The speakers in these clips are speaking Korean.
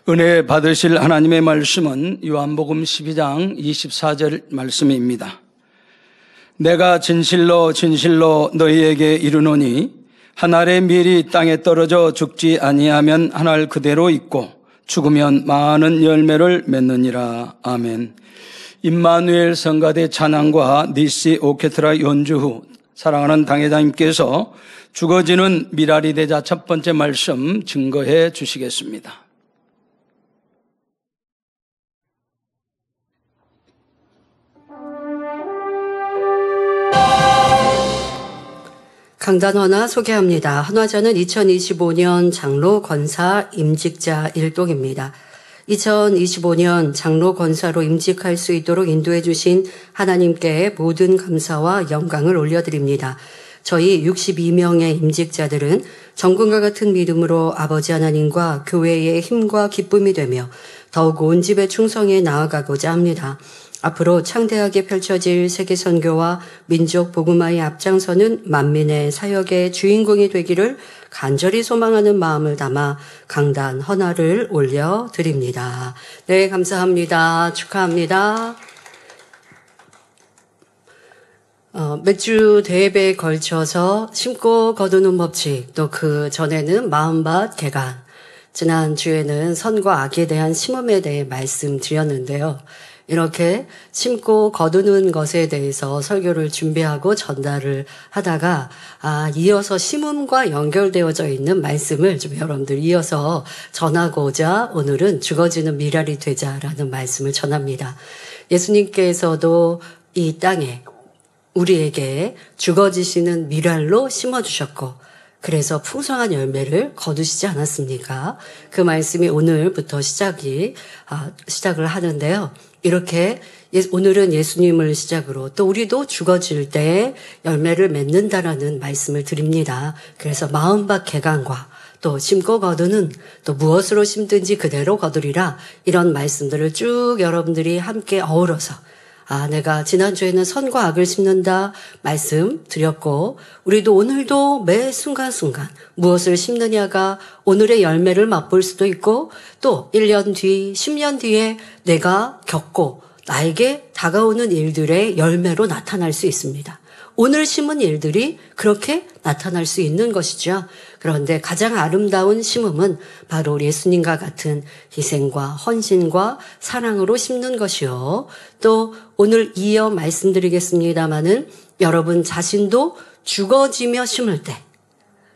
은혜 받으실 하나님의 말씀은 요한복음 12장 24절 말씀입니다. 내가 진실로 진실로 너희에게 이르노니 한 알의 밀이 땅에 떨어져 죽지 아니하면 한 알 그대로 있고 죽으면 많은 열매를 맺느니라. 아멘. 임마누엘 성가대 찬양과 니시 오케스트라 연주 후 사랑하는 당회장님께서 죽어지는 미랄이 되자 첫 번째 말씀 증거해 주시겠습니다. 강단 헌화 소개합니다. 헌화자는 2025년 장로 권사 임직자 일동입니다. 2025년 장로 권사로 임직할 수 있도록 인도해 주신 하나님께 모든 감사와 영광을 올려드립니다. 저희 62명의 임직자들은 정금과 같은 믿음으로 아버지 하나님과 교회의 힘과 기쁨이 되며 더욱 온 집에 충성해 나아가고자 합니다. 앞으로 창대하게 펼쳐질 세계선교와 민족 복음화의 앞장서는 만민의 사역의 주인공이 되기를 간절히 소망하는 마음을 담아 강단 헌화를 올려드립니다. 네, 감사합니다. 축하합니다. 몇 주 대회에 걸쳐서 심고 거두는 법칙, 또 그 전에는 마음밭 개간, 지난주에는 선과 악에 대한 심음에 대해 말씀드렸는데요. 이렇게 심고 거두는 것에 대해서 설교를 준비하고 전달을 하다가 이어서 심음과 연결되어져 있는 말씀을 좀 여러분들 이어서 전하고자 오늘은 죽어지는 미랄이 되자라는 말씀을 전합니다. 예수님께서도 이 땅에 우리에게 죽어지시는 미랄로 심어주셨고 그래서 풍성한 열매를 거두시지 않았습니까? 그 말씀이 오늘부터 시작을 하는데요. 이렇게 오늘은 예수님을 시작으로 또 우리도 죽어질 때 열매를 맺는다라는 말씀을 드립니다. 그래서 마음밭 개간과 또 심고 거두는 또 무엇으로 심든지 그대로 거두리라 이런 말씀들을 쭉 여러분들이 함께 어우러서 내가 지난주에는 선과 악을 심는다 말씀 드렸고 우리도 오늘도 매 순간순간 무엇을 심느냐가 오늘의 열매를 맛볼 수도 있고 또 1년 뒤, 10년 뒤에 내가 겪고 나에게 다가오는 일들의 열매로 나타날 수 있습니다. 오늘 심은 일들이 그렇게 나타날 수 있는 것이죠. 그런데 가장 아름다운 심음은 바로 예수님과 같은 희생과 헌신과 사랑으로 심는 것이요. 또 오늘 이어 말씀드리겠습니다마는 여러분 자신도 죽어지며 심을 때,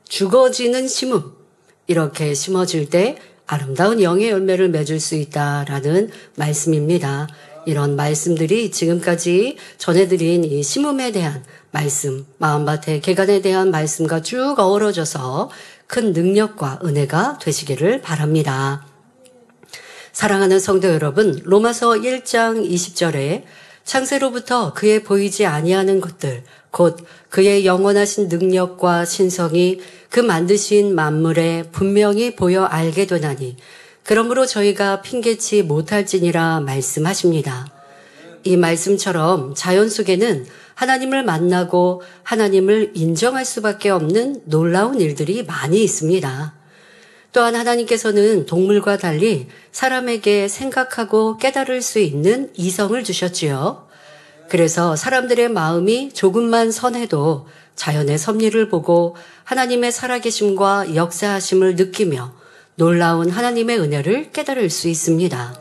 죽어지는 심음, 이렇게 심어질 때 아름다운 영의 열매를 맺을 수 있다라는 말씀입니다. 이런 말씀들이 지금까지 전해드린 이 심음에 대한 말씀, 마음밭의 개간에 대한 말씀과 쭉 어우러져서 큰 능력과 은혜가 되시기를 바랍니다. 사랑하는 성도 여러분, 로마서 1장 20절에 창세로부터 그의 보이지 아니하는 것들, 곧 그의 영원하신 능력과 신성이 그 만드신 만물에 분명히 보여 알게 되나니 그러므로 저희가 핑계치 못할지니라 말씀하십니다. 이 말씀처럼 자연 속에는 하나님을 만나고 하나님을 인정할 수밖에 없는 놀라운 일들이 많이 있습니다. 또한 하나님께서는 동물과 달리 사람에게 생각하고 깨달을 수 있는 이성을 주셨지요. 그래서 사람들의 마음이 조금만 선해도 자연의 섭리를 보고 하나님의 살아계심과 역사하심을 느끼며 놀라운 하나님의 은혜를 깨달을 수 있습니다.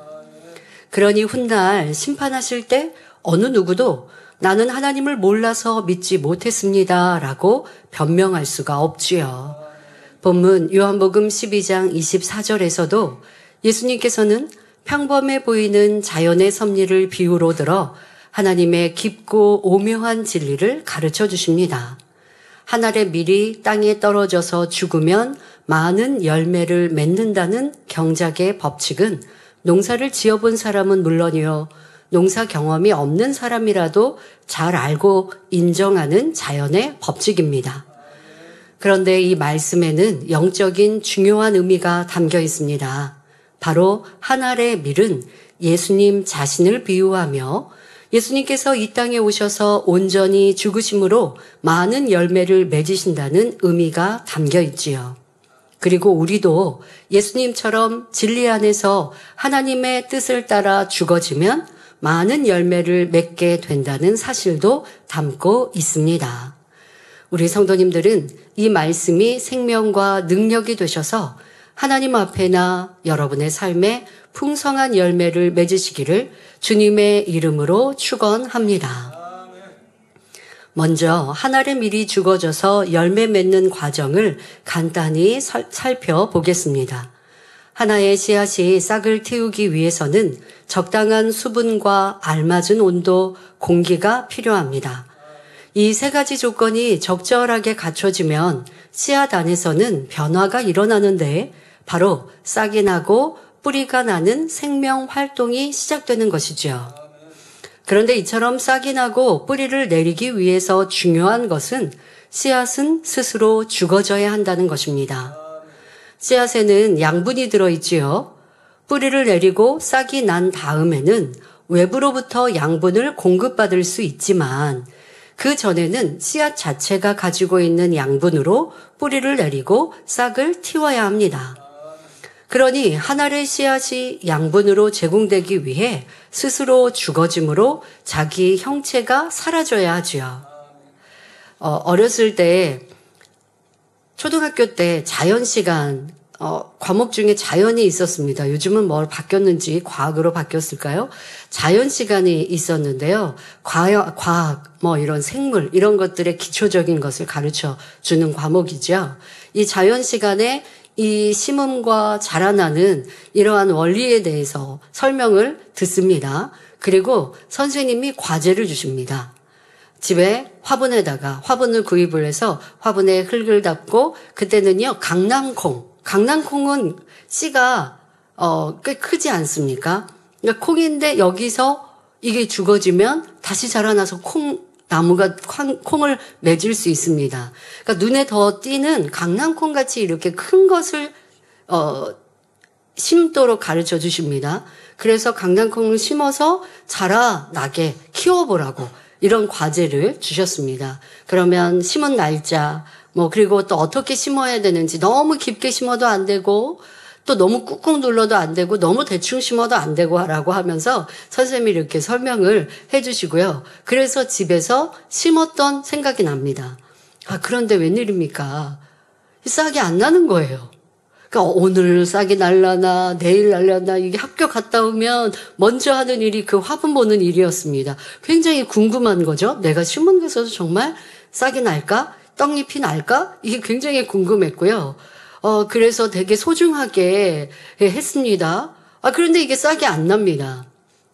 그러니 훗날 심판하실 때 어느 누구도 나는 하나님을 몰라서 믿지 못했습니다 라고 변명할 수가 없지요. 본문 요한복음 12장 24절에서도 예수님께서는 평범해 보이는 자연의 섭리를 비유로 들어 하나님의 깊고 오묘한 진리를 가르쳐 주십니다. 한 알의 밀이 땅에 떨어져서 죽으면 많은 열매를 맺는다는 경작의 법칙은 농사를 지어본 사람은 물론이요, 농사 경험이 없는 사람이라도 잘 알고 인정하는 자연의 법칙입니다. 그런데 이 말씀에는 영적인 중요한 의미가 담겨 있습니다. 바로 한 알의 밀은 예수님 자신을 비유하며 예수님께서 이 땅에 오셔서 온전히 죽으심으로 많은 열매를 맺으신다는 의미가 담겨 있지요. 그리고 우리도 예수님처럼 진리 안에서 하나님의 뜻을 따라 죽어지면 많은 열매를 맺게 된다는 사실도 담고 있습니다. 우리 성도님들은 이 말씀이 생명과 능력이 되셔서 하나님 앞에나 여러분의 삶에 풍성한 열매를 맺으시기를 주님의 이름으로 축원합니다. 먼저 한 알의 밀이 죽어져서 열매 맺는 과정을 간단히 살펴보겠습니다. 하나의 씨앗이 싹을 틔우기 위해서는 적당한 수분과 알맞은 온도, 공기가 필요합니다. 이 세 가지 조건이 적절하게 갖춰지면 씨앗 안에서는 변화가 일어나는데 바로 싹이 나고 뿌리가 나는 생명 활동이 시작되는 것이죠. 그런데 이처럼 싹이 나고 뿌리를 내리기 위해서 중요한 것은 씨앗은 스스로 죽어져야 한다는 것입니다. 씨앗에는 양분이 들어있지요. 뿌리를 내리고 싹이 난 다음에는 외부로부터 양분을 공급받을 수 있지만 그 전에는 씨앗 자체가 가지고 있는 양분으로 뿌리를 내리고 싹을 틔워야 합니다. 그러니 한 알의 씨앗이 양분으로 제공되기 위해 스스로 죽어짐으로 자기 형체가 사라져야 하지요. 어렸을 때 초등학교 때 자연 시간 과목 중에 자연이 있었습니다. 요즘은 뭘 바뀌었는지 과학으로 바뀌었을까요? 자연 시간이 있었는데요. 과학, 이런 생물, 이런 것들의 기초적인 것을 가르쳐 주는 과목이죠. 이 자연 시간에 이 심음과 자라나는 이러한 원리에 대해서 설명을 듣습니다. 그리고 선생님이 과제를 주십니다. 집에 화분에다가 화분을 구입을 해서 화분에 흙을 담고 그때는요 강낭콩은 씨가 꽤 크지 않습니까? 그러니까 콩인데 여기서 이게 죽어지면 다시 자라나서 나무가 콩을 맺을 수 있습니다. 그러니까 눈에 더 띄는 강낭콩 같이 이렇게 큰 것을 심도록 가르쳐 주십니다. 그래서 강낭콩을 심어서 자라나게 키워보라고 이런 과제를 주셨습니다. 그러면 심은 날짜, 그리고 또 어떻게 심어야 되는지 너무 깊게 심어도 안 되고 또 너무 꾹꾹 눌러도 안 되고 너무 대충 심어도 안 되고 하라고 하면서 선생님이 이렇게 설명을 해 주시고요. 그래서 집에서 심었던 생각이 납니다. 그런데 웬일입니까? 싹이 안 나는 거예요. 그러니까 오늘 싹이 날라나 내일 날라나 이게 학교 갔다 오면 먼저 하는 일이 그 화분 보는 일이었습니다. 굉장히 궁금한 거죠. 내가 심은 곳에서 정말 싹이 날까? 떡잎이 날까? 이게 굉장히 궁금했고요. 그래서 되게 소중하게 했습니다. 그런데 이게 싹이 안 납니다.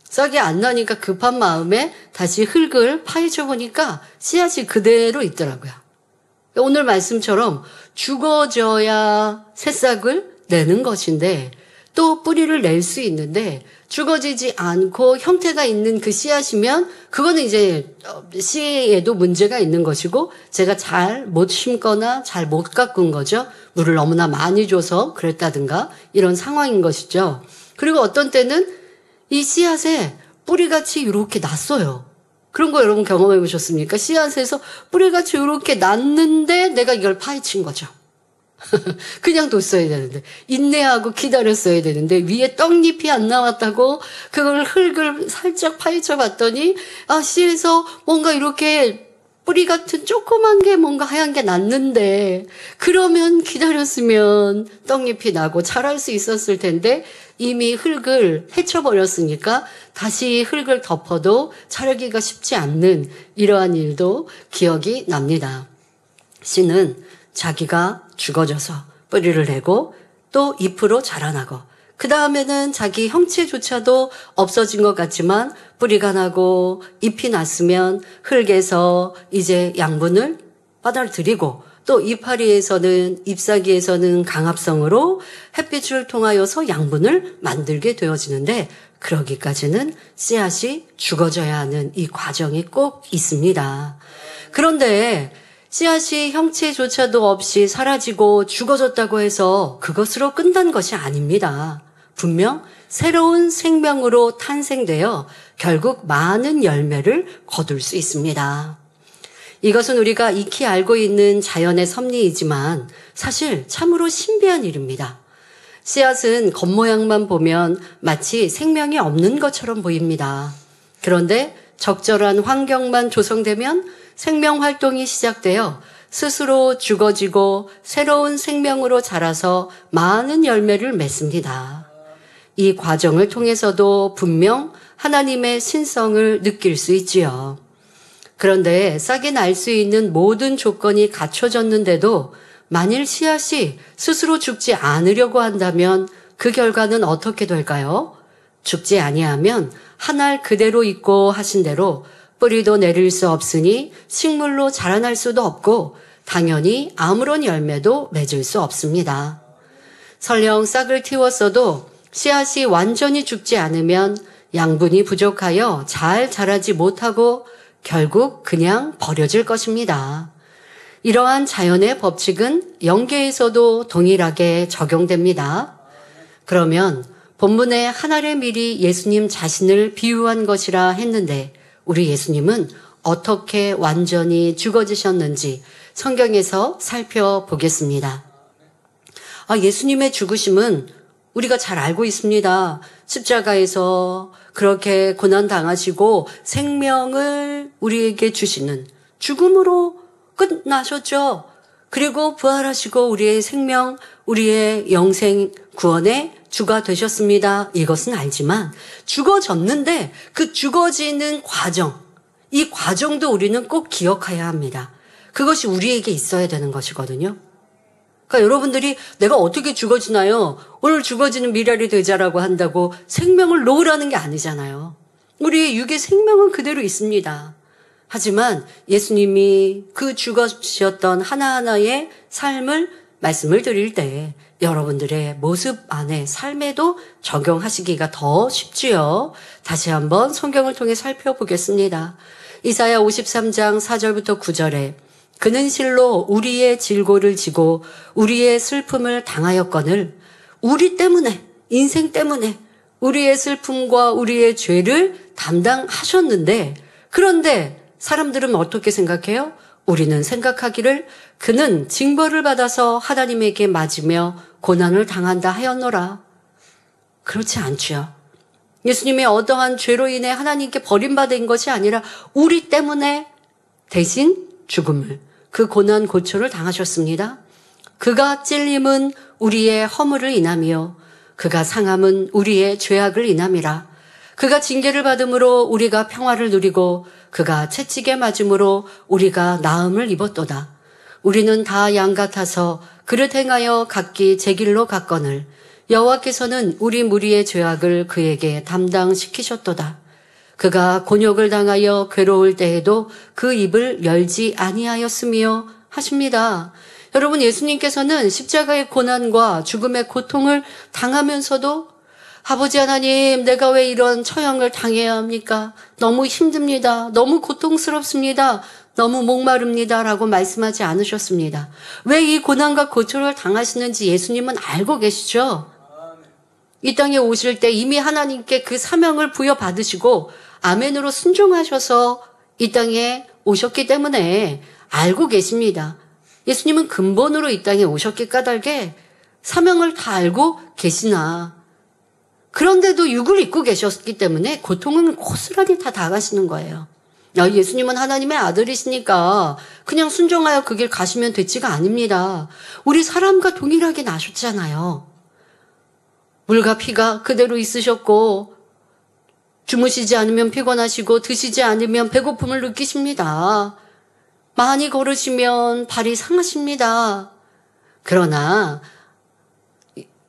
싹이 안 나니까 급한 마음에 다시 흙을 파헤쳐 보니까 씨앗이 그대로 있더라고요. 오늘 말씀처럼 죽어져야 새싹을 내는 것인데 또 뿌리를 낼 수 있는데 죽어지지 않고 형태가 있는 그 씨앗이면 그거는 이제 씨에도 문제가 있는 것이고 제가 잘 못 심거나 잘 못 가꾼 거죠. 물을 너무나 많이 줘서 그랬다든가 이런 상황인 것이죠. 그리고 어떤 때는 이 씨앗에 뿌리같이 이렇게 났어요. 그런 거 여러분 경험해 보셨습니까? 씨앗에서 뿌리같이 이렇게 났는데 내가 이걸 파헤친 거죠. 그냥 뒀어야 되는데 인내하고 기다렸어야 되는데 위에 떡잎이 안 나왔다고 그걸 흙을 살짝 파헤쳐 봤더니 씨에서 뭔가 이렇게 뿌리 같은 조그만 게 뭔가 하얀 게 났는데 그러면 기다렸으면 떡잎이 나고 자랄 수 있었을 텐데 이미 흙을 헤쳐버렸으니까 다시 흙을 덮어도 자라기가 쉽지 않는 이러한 일도 기억이 납니다. 씨는 자기가 죽어져서 뿌리를 내고 또 잎으로 자라나고 그 다음에는 자기 형체조차도 없어진 것 같지만 뿌리가 나고 잎이 났으면 흙에서 이제 양분을 받아들이고 또 이파리에서는 잎사귀에서는 강합성으로 햇빛을 통하여서 양분을 만들게 되어지는데 그러기까지는 씨앗이 죽어져야 하는 이 과정이 꼭 있습니다. 그런데 씨앗이 형체조차도 없이 사라지고 죽어졌다고 해서 그것으로 끝난 것이 아닙니다. 분명 새로운 생명으로 탄생되어 결국 많은 열매를 거둘 수 있습니다. 이것은 우리가 익히 알고 있는 자연의 섭리이지만 사실 참으로 신비한 일입니다. 씨앗은 겉모양만 보면 마치 생명이 없는 것처럼 보입니다. 그런데 적절한 환경만 조성되면 생명 활동이 시작되어 스스로 죽어지고 새로운 생명으로 자라서 많은 열매를 맺습니다. 이 과정을 통해서도 분명 하나님의 신성을 느낄 수 있지요. 그런데 싹이 날 수 있는 모든 조건이 갖춰졌는데도 만일 씨앗이 스스로 죽지 않으려고 한다면 그 결과는 어떻게 될까요? 죽지 아니하면 한 알 그대로 있고 하신 대로 뿌리도 내릴 수 없으니 식물로 자라날 수도 없고 당연히 아무런 열매도 맺을 수 없습니다. 설령 싹을 틔웠어도 씨앗이 완전히 죽지 않으면 양분이 부족하여 잘 자라지 못하고 결국 그냥 버려질 것입니다. 이러한 자연의 법칙은 영계에서도 동일하게 적용됩니다. 그러면 본문에 한 알의 밀이 예수님 자신을 비유한 것이라 했는데 우리 예수님은 어떻게 완전히 죽어지셨는지 성경에서 살펴보겠습니다. 예수님의 죽으심은 우리가 잘 알고 있습니다. 십자가에서 그렇게 고난당하시고 생명을 우리에게 주시는 죽음으로 끝나셨죠. 그리고 부활하시고 우리의 생명, 우리의 영생 구원의 주가 되셨습니다. 이것은 알지만 죽어졌는데 그 죽어지는 과정, 이 과정도 우리는 꼭 기억해야 합니다. 그것이 우리에게 있어야 되는 것이거든요. 그러니까 여러분들이 내가 어떻게 죽어지나요? 오늘 죽어지는 미랄이 되자라고 한다고 생명을 놓으라는 게 아니잖아요. 우리의 육의 생명은 그대로 있습니다. 하지만 예수님이 그 죽어주셨던 하나하나의 삶을 말씀을 드릴 때 여러분들의 모습 안에 삶에도 적용하시기가 더 쉽지요. 다시 한번 성경을 통해 살펴보겠습니다. 이사야 53장 4절부터 9절에 그는 실로 우리의 질고를 지고 우리의 슬픔을 당하였거늘 우리 때문에 인생 때문에 우리의 슬픔과 우리의 죄를 담당하셨는데 그런데 사람들은 어떻게 생각해요? 우리는 생각하기를 그는 징벌을 받아서 하나님에게 맞으며 고난을 당한다 하였노라. 그렇지 않죠. 예수님의 어떠한 죄로 인해 하나님께 버림받은 것이 아니라 우리 때문에 대신 죽음을 그 고난 고초를 당하셨습니다. 그가 찔림은 우리의 허물을 인하며 그가 상함은 우리의 죄악을 인함이라. 그가 징계를 받음으로 우리가 평화를 누리고 그가 채찍에 맞음으로 우리가 나음을 입었도다. 우리는 다 양 같아서 그릇 행하여 각기 제 길로 갔거늘 여호와께서는 우리 무리의 죄악을 그에게 담당시키셨도다. 그가 곤욕을 당하여 괴로울 때에도 그 입을 열지 아니하였으며 하십니다. 여러분, 예수님께서는 십자가의 고난과 죽음의 고통을 당하면서도 아버지 하나님, 내가 왜 이런 처형을 당해야 합니까? 너무 힘듭니다. 너무 고통스럽습니다. 너무 목마릅니다. 라고 말씀하지 않으셨습니다. 왜 이 고난과 고초를 당하시는지 예수님은 알고 계시죠? 이 땅에 오실 때 이미 하나님께 그 사명을 부여받으시고 아멘으로 순종하셔서 이 땅에 오셨기 때문에 알고 계십니다. 예수님은 근본으로 이 땅에 오셨기 까닭에 사명을 다 알고 계시나 그런데도 육을 입고 계셨기 때문에 고통은 고스란히 다 당하시는 거예요. 예수님은 하나님의 아들이시니까 그냥 순종하여 그 길 가시면 되지가 아닙니다. 우리 사람과 동일하게 나셨잖아요. 물과 피가 그대로 있으셨고 주무시지 않으면 피곤하시고 드시지 않으면 배고픔을 느끼십니다. 많이 걸으시면 발이 상하십니다. 그러나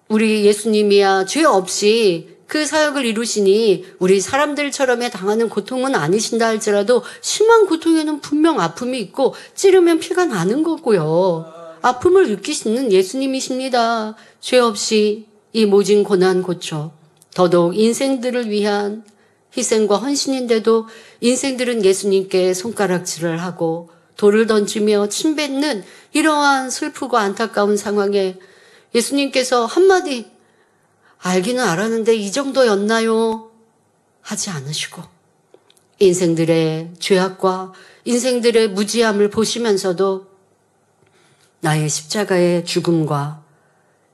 우리 예수님이야 죄 없이 그 사역을 이루시니 우리 사람들처럼의 당하는 고통은 아니신다 할지라도 심한 고통에는 분명 아픔이 있고 찌르면 피가 나는 거고요. 아픔을 느끼시는 예수님이십니다. 죄 없이 이 모진 고난 고초, 더더욱 인생들을 위한 희생과 헌신인데도 인생들은 예수님께 손가락질을 하고 돌을 던지며 침 뱉는 이러한 슬프고 안타까운 상황에 예수님께서 한마디 알기는 알았는데 이 정도였나요? 하지 않으시고 인생들의 죄악과 인생들의 무지함을 보시면서도 나의 십자가의 죽음과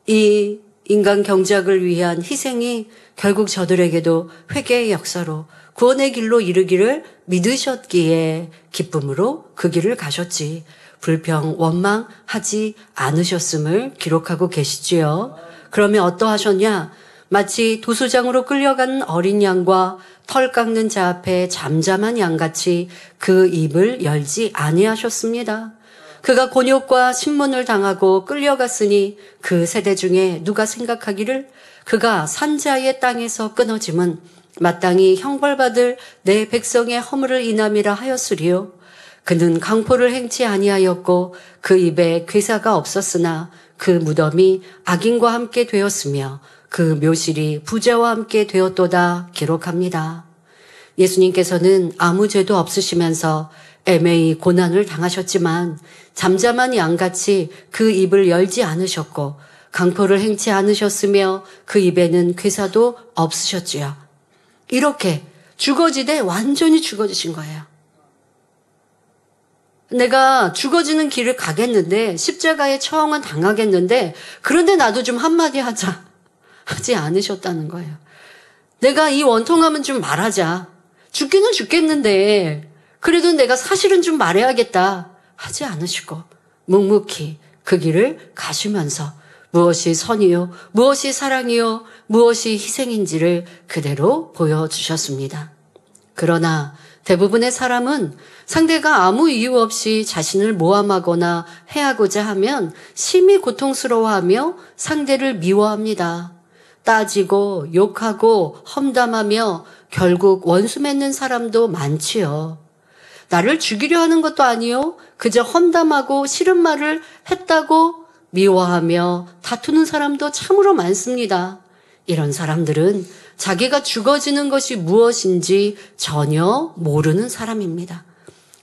이 인간 경작을 위한 희생이 결국 저들에게도 회개의 역사로 구원의 길로 이르기를 믿으셨기에 기쁨으로 그 길을 가셨지 불평 원망하지 않으셨음을 기록하고 계시지요. 그러면 어떠하셨냐? 마치 도수장으로 끌려간 어린 양과 털 깎는 자 앞에 잠잠한 양같이 그 입을 열지 아니하셨습니다. 그가 곤욕과 신문을 당하고 끌려갔으니 그 세대 중에 누가 생각하기를 그가 산자의 땅에서 끊어짐은 마땅히 형벌받을 내 백성의 허물을 인함이라 하였으리요. 그는 강포를 행치 아니하였고 그 입에 괴사가 없었으나 그 무덤이 악인과 함께 되었으며 그 묘실이 부자와 함께 되었도다 기록합니다. 예수님께서는 아무 죄도 없으시면서 애매히 고난을 당하셨지만 잠잠한 양같이 그 입을 열지 않으셨고 강포를 행치 않으셨으며 그 입에는 괴사도 없으셨지요. 이렇게 죽어지되 완전히 죽어지신 거예요. 내가 죽어지는 길을 가겠는데 십자가에 처형은 당하겠는데 그런데 나도 좀 한마디 하자 하지 않으셨다는 거예요. 내가 이 원통함은 좀 말하자. 죽기는 죽겠는데 그래도 내가 사실은 좀 말해야겠다 하지 않으시고 묵묵히 그 길을 가시면서 무엇이 선이요, 무엇이 사랑이요, 무엇이 희생인지를 그대로 보여주셨습니다. 그러나 대부분의 사람은 상대가 아무 이유 없이 자신을 모함하거나 해하고자 하면 심히 고통스러워하며 상대를 미워합니다. 따지고 욕하고 험담하며 결국 원수 맺는 사람도 많지요. 나를 죽이려 하는 것도 아니요. 그저 험담하고 싫은 말을 했다고 미워하며 다투는 사람도 참으로 많습니다. 이런 사람들은 자기가 죽어지는 것이 무엇인지 전혀 모르는 사람입니다.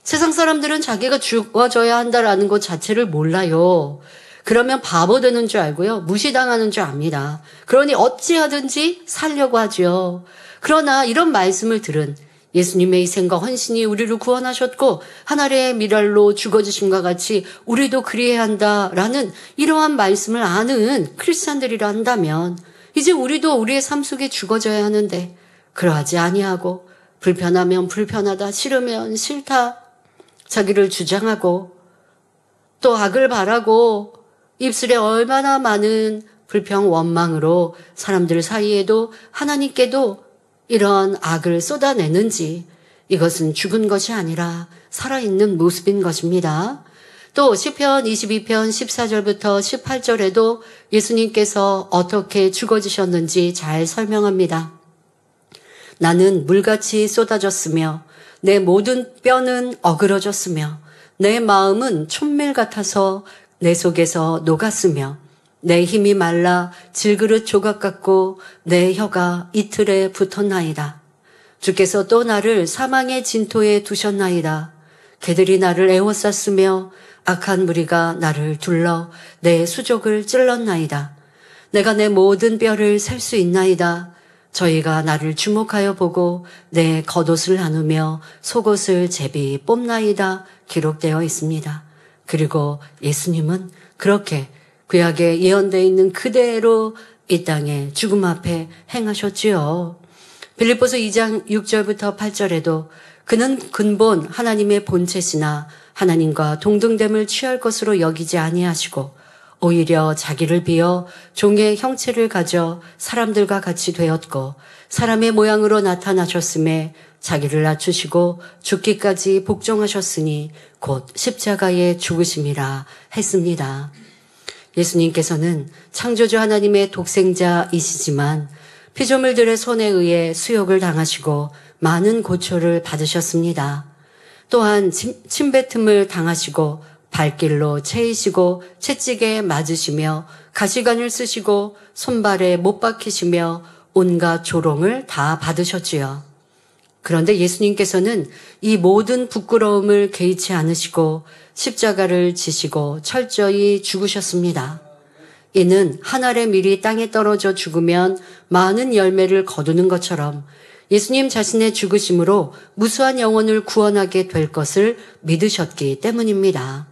세상 사람들은 자기가 죽어져야 한다라는 것 자체를 몰라요. 그러면 바보 되는 줄 알고요. 무시당하는 줄 압니다. 그러니 어찌하든지 살려고 하죠. 그러나 이런 말씀을 들은 예수님의 희생과 헌신이 우리를 구원하셨고 하늘의 미랄로 죽어지심과 같이 우리도 그리해야 한다라는 이러한 말씀을 아는 크리스찬들이라 한다면 이제 우리도 우리의 삶 속에 죽어져야 하는데 그러하지 아니하고 불편하면 불편하다, 싫으면 싫다, 자기를 주장하고 또 악을 바라고 입술에 얼마나 많은 불평 원망으로 사람들 사이에도 하나님께도 이런 악을 쏟아내는지 이것은 죽은 것이 아니라 살아있는 모습인 것입니다. 또 시편 22편 14절부터 18절에도 예수님께서 어떻게 죽어지셨는지 잘 설명합니다. 나는 물같이 쏟아졌으며 내 모든 뼈는 어그러졌으며 내 마음은 촛밀 같아서 내 속에서 녹았으며 내 힘이 말라 질그릇 조각 같고 내 혀가 이틀에 붙었나이다. 주께서 또 나를 사망의 진토에 두셨나이다. 개들이 나를 애워쌌으며 악한 무리가 나를 둘러 내 수족을 찔렀나이다. 내가 내 모든 뼈를 셀 수 있나이다. 저희가 나를 주목하여 보고 내 겉옷을 나누며 속옷을 제비 뽑나이다 기록되어 있습니다. 그리고 예수님은 그렇게 구약에 예언되어 있는 그대로 이 땅에 죽음 앞에 행하셨지요. 빌립보서 2장 6절부터 8절에도 그는 근본 하나님의 본체시나 하나님과 동등됨을 취할 것으로 여기지 아니하시고 오히려 자기를 비어 종의 형체를 가져 사람들과 같이 되었고 사람의 모양으로 나타나셨음에 자기를 낮추시고 죽기까지 복종하셨으니 곧 십자가의 죽으심이라 했습니다. 예수님께서는 창조주 하나님의 독생자이시지만 피조물들의 손에 의해 수욕을 당하시고 많은 고초를 받으셨습니다. 또한 침뱉음을 당하시고 발길로 채이시고 채찍에 맞으시며 가시관을 쓰시고 손발에 못 박히시며 온갖 조롱을 다 받으셨지요. 그런데 예수님께서는 이 모든 부끄러움을 개의치 않으시고 십자가를 지시고 철저히 죽으셨습니다. 이는 한 알의 밀이 땅에 떨어져 죽으면 많은 열매를 거두는 것처럼 예수님 자신의 죽으심으로 무수한 영혼을 구원하게 될 것을 믿으셨기 때문입니다.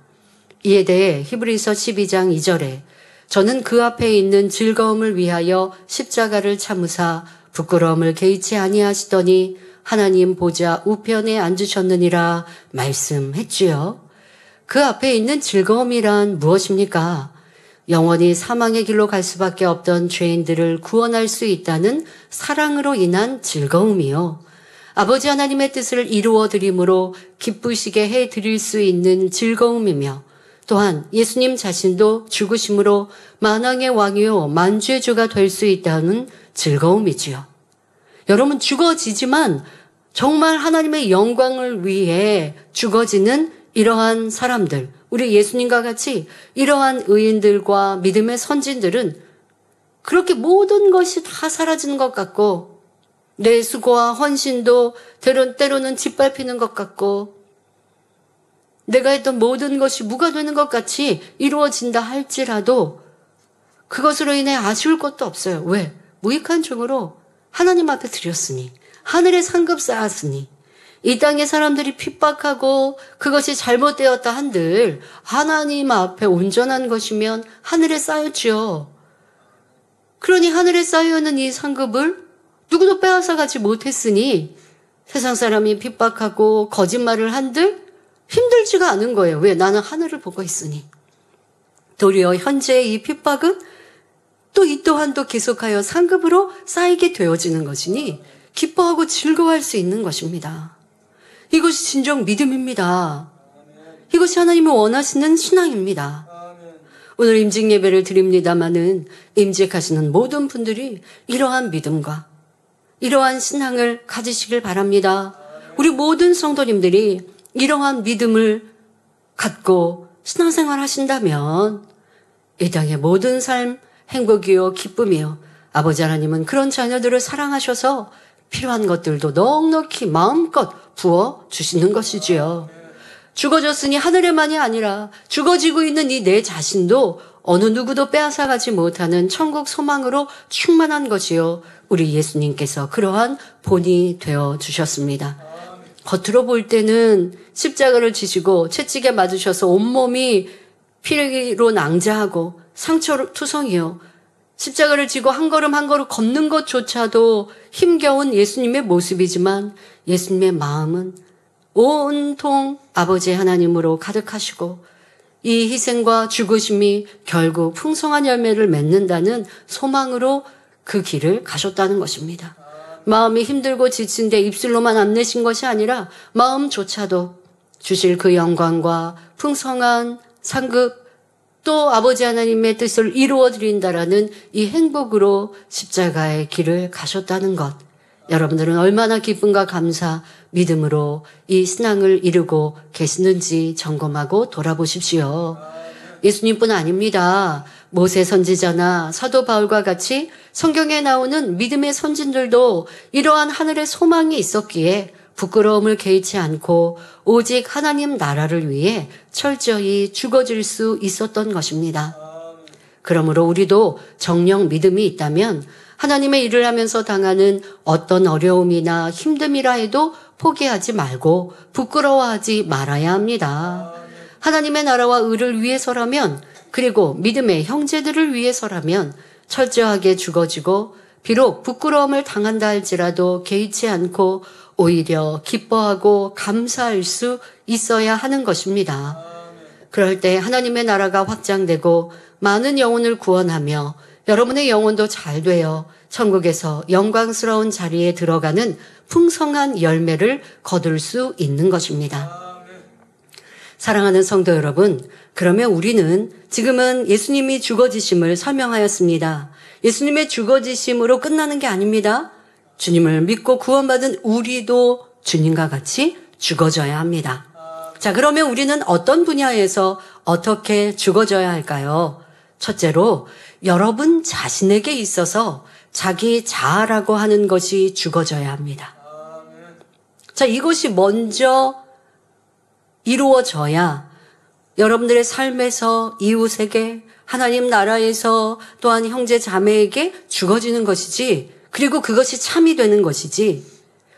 이에 대해 히브리서 12장 2절에 저는 그 앞에 있는 즐거움을 위하여 십자가를 참으사 부끄러움을 개의치 아니하시더니 하나님 보좌 우편에 앉으셨느니라 말씀했지요. 그 앞에 있는 즐거움이란 무엇입니까? 영원히 사망의 길로 갈 수밖에 없던 죄인들을 구원할 수 있다는 사랑으로 인한 즐거움이요. 아버지 하나님의 뜻을 이루어 드림으로 기쁘시게 해 드릴 수 있는 즐거움이며 또한 예수님 자신도 죽으심으로 만왕의 왕이요 만주의 주가 될 수 있다는 즐거움이지요. 여러분 죽어지지만 정말 하나님의 영광을 위해 죽어지는 이러한 사람들, 우리 예수님과 같이 이러한 의인들과 믿음의 선진들은 그렇게 모든 것이 다 사라지는 것 같고 내 수고와 헌신도 때로는 짓밟히는 것 같고 내가 했던 모든 것이 무가 되는 것 같이 이루어진다 할지라도 그것으로 인해 아쉬울 것도 없어요. 왜? 무익한 중으로 하나님 앞에 드렸으니 하늘에 상급 쌓았으니 이 땅의 사람들이 핍박하고 그것이 잘못되었다 한들 하나님 앞에 온전한 것이면 하늘에 쌓였지요. 그러니 하늘에 쌓여있는 이 상급을 누구도 빼앗아가지 못했으니 세상 사람이 핍박하고 거짓말을 한들 힘들지가 않은 거예요. 왜? 나는 하늘을 보고 있으니. 도리어 현재의 이 핍박은 또 이 또한도 계속하여 상급으로 쌓이게 되어지는 것이니 기뻐하고 즐거워할 수 있는 것입니다. 이것이 진정 믿음입니다. 이것이 하나님이 원하시는 신앙입니다. 오늘 임직 예배를 드립니다마는 임직하시는 모든 분들이 이러한 믿음과 이러한 신앙을 가지시길 바랍니다. 우리 모든 성도님들이 이러한 믿음을 갖고 신앙생활 하신다면 이 땅의 모든 삶 행복이요 기쁨이요 아버지 하나님은 그런 자녀들을 사랑하셔서 필요한 것들도 넉넉히 마음껏 부어주시는 것이지요. 죽어졌으니 하늘에만이 아니라 죽어지고 있는 이 내 자신도 어느 누구도 빼앗아가지 못하는 천국 소망으로 충만한 것이요. 우리 예수님께서 그러한 본이 되어주셨습니다. 겉으로 볼 때는 십자가를 지시고 채찍에 맞으셔서 온몸이 피로 낭자하고 상처로 투성이요. 십자가를 지고 한 걸음 한 걸음 걷는 것조차도 힘겨운 예수님의 모습이지만 예수님의 마음은 온통 아버지 하나님으로 가득하시고 이 희생과 죽으심이 결국 풍성한 열매를 맺는다는 소망으로 그 길을 가셨다는 것입니다. 마음이 힘들고 지친데 입술로만 안 내신 것이 아니라 마음조차도 주실 그 영광과 풍성한 상급 또 아버지 하나님의 뜻을 이루어 드린다라는 이 행복으로 십자가의 길을 가셨다는 것. 여러분들은 얼마나 기쁨과 감사, 믿음으로 이 신앙을 이루고 계시는지 점검하고 돌아보십시오. 예수님뿐 아닙니다. 모세 선지자나 사도 바울과 같이 성경에 나오는 믿음의 선진들도 이러한 하늘의 소망이 있었기에 부끄러움을 개의치 않고 오직 하나님 나라를 위해 철저히 죽어질 수 있었던 것입니다. 그러므로 우리도 정령 믿음이 있다면 하나님의 일을 하면서 당하는 어떤 어려움이나 힘듦이라 해도 포기하지 말고 부끄러워하지 말아야 합니다. 하나님의 나라와 의를 위해서라면 그리고 믿음의 형제들을 위해서라면 철저하게 죽어지고 비록 부끄러움을 당한다 할지라도 개의치 않고 오히려 기뻐하고 감사할 수 있어야 하는 것입니다. 그럴 때 하나님의 나라가 확장되고 많은 영혼을 구원하며 여러분의 영혼도 잘 되어 천국에서 영광스러운 자리에 들어가는 풍성한 열매를 거둘 수 있는 것입니다. 사랑하는 성도 여러분, 그러면 우리는 지금은 예수님이 죽어지심을 설명하였습니다. 예수님의 죽어지심으로 끝나는 게 아닙니다. 주님을 믿고 구원받은 우리도 주님과 같이 죽어져야 합니다. 자, 그러면 우리는 어떤 분야에서 어떻게 죽어져야 할까요? 첫째로 여러분 자신에게 있어서 자기 자아라고 하는 것이 죽어져야 합니다. 자, 이것이 먼저 이루어져야 여러분들의 삶에서 이웃에게 하나님 나라에서 또한 형제 자매에게 죽어지는 것이지 그리고 그것이 참이 되는 것이지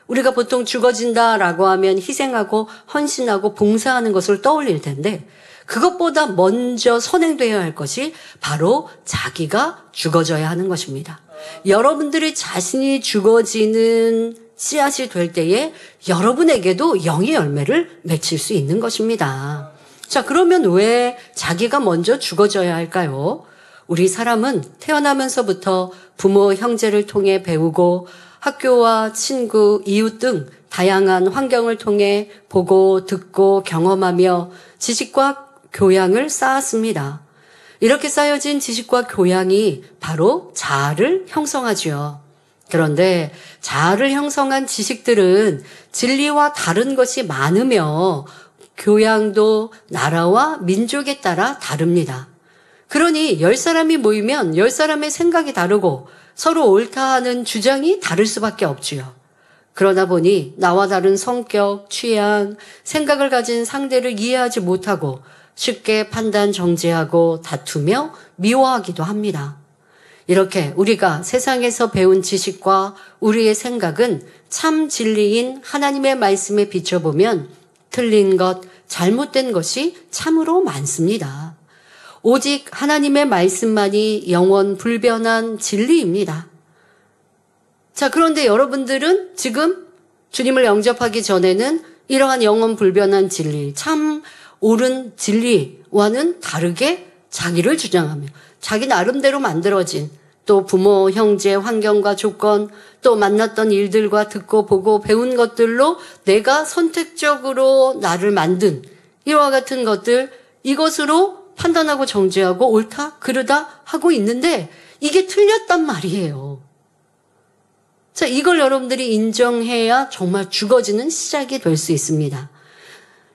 우리가 보통 죽어진다라고 하면 희생하고 헌신하고 봉사하는 것을 떠올릴 텐데 그것보다 먼저 선행되어야 할 것이 바로 자기가 죽어져야 하는 것입니다. 여러분들이 자신이 죽어지는 씨앗이 될 때에 여러분에게도 영의 열매를 맺힐 수 있는 것입니다. 자, 그러면 왜 자기가 먼저 죽어져야 할까요? 우리 사람은 태어나면서부터 부모, 형제를 통해 배우고 학교와 친구, 이웃 등 다양한 환경을 통해 보고 듣고 경험하며 지식과 교양을 쌓았습니다. 이렇게 쌓여진 지식과 교양이 바로 자아를 형성하지요. 그런데 자아를 형성한 지식들은 진리와 다른 것이 많으며 교양도 나라와 민족에 따라 다릅니다. 그러니 10사람이 모이면 10사람의 생각이 다르고 서로 옳다 하는 주장이 다를 수밖에 없지요. 그러다 보니 나와 다른 성격, 취향, 생각을 가진 상대를 이해하지 못하고 쉽게 판단 정죄하고 다투며 미워하기도 합니다. 이렇게 우리가 세상에서 배운 지식과 우리의 생각은 참 진리인 하나님의 말씀에 비춰보면 틀린 것, 잘못된 것이 참으로 많습니다. 오직 하나님의 말씀만이 영원 불변한 진리입니다. 자, 그런데 여러분들은 지금 주님을 영접하기 전에는 이러한 영원 불변한 진리, 참 옳은 진리와는 다르게 자기를 주장하며 자기 나름대로 만들어진 또 부모, 형제, 환경과 조건, 또 만났던 일들과 듣고 보고 배운 것들로 내가 선택적으로 나를 만든 이와 같은 것들, 이것으로 판단하고 정죄하고 옳다, 그르다 하고 있는데 이게 틀렸단 말이에요. 자, 이걸 여러분들이 인정해야 정말 죽어지는 시작이 될 수 있습니다.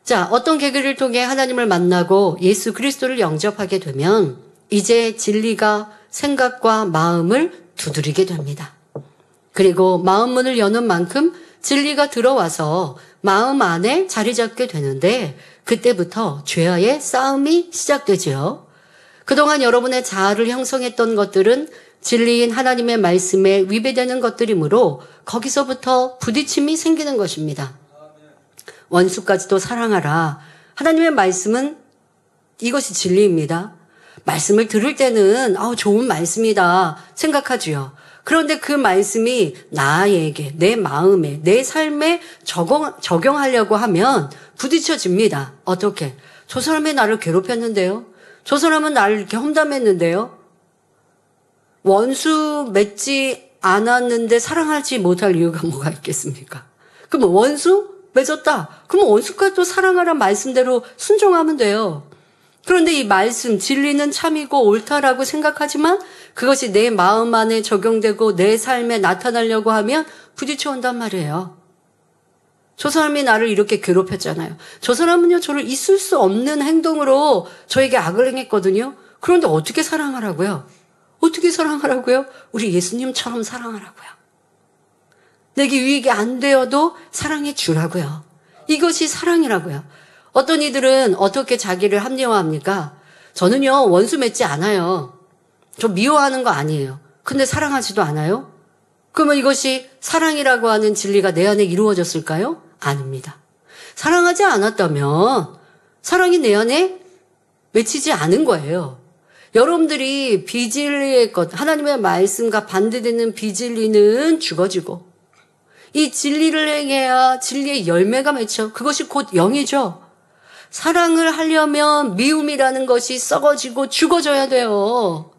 자, 어떤 계기를 통해 하나님을 만나고 예수 그리스도를 영접하게 되면 이제 진리가 생각과 마음을 두드리게 됩니다. 그리고 마음문을 여는 만큼 진리가 들어와서 마음 안에 자리 잡게 되는데 그때부터 죄와의 싸움이 시작되지요. 그동안 여러분의 자아를 형성했던 것들은 진리인 하나님의 말씀에 위배되는 것들이므로 거기서부터 부딪힘이 생기는 것입니다. 원수까지도 사랑하라. 하나님의 말씀은 이것이 진리입니다. 말씀을 들을 때는 좋은 말씀이다 생각하지요. 그런데 그 말씀이 나에게, 내 마음에, 내 삶에 적용하려고 하면 부딪혀집니다. 어떻게? 저 사람이 나를 괴롭혔는데요. 저 사람은 나를 이렇게 험담했는데요. 원수 맺지 않았는데 사랑하지 못할 이유가 뭐가 있겠습니까? 그럼 원수 맺었다. 그럼 원수까지도 사랑하란 말씀대로 순종하면 돼요. 그런데 이 말씀, 진리는 참이고 옳다라고 생각하지만 그것이 내 마음 안에 적용되고 내 삶에 나타나려고 하면 부딪혀 온단 말이에요. 저 사람이 나를 이렇게 괴롭혔잖아요. 저 사람은요, 저를 있을 수 없는 행동으로 저에게 악을 행했거든요. 그런데 어떻게 사랑하라고요? 어떻게 사랑하라고요? 우리 예수님처럼 사랑하라고요. 내게 유익이 안 되어도 사랑해 주라고요. 이것이 사랑이라고요. 어떤 이들은 어떻게 자기를 합리화합니까? 저는요, 원수 맺지 않아요. 저 미워하는 거 아니에요. 근데 사랑하지도 않아요? 그러면 이것이 사랑이라고 하는 진리가 내 안에 이루어졌을까요? 아닙니다. 사랑하지 않았다면 사랑이 내 안에 맺히지 않은 거예요. 여러분들이 비진리의 것, 하나님의 말씀과 반대되는 비진리는 죽어지고 이 진리를 행해야 진리의 열매가 맺혀. 그것이 곧 영이죠. 사랑을 하려면 미움이라는 것이 썩어지고 죽어져야 돼요.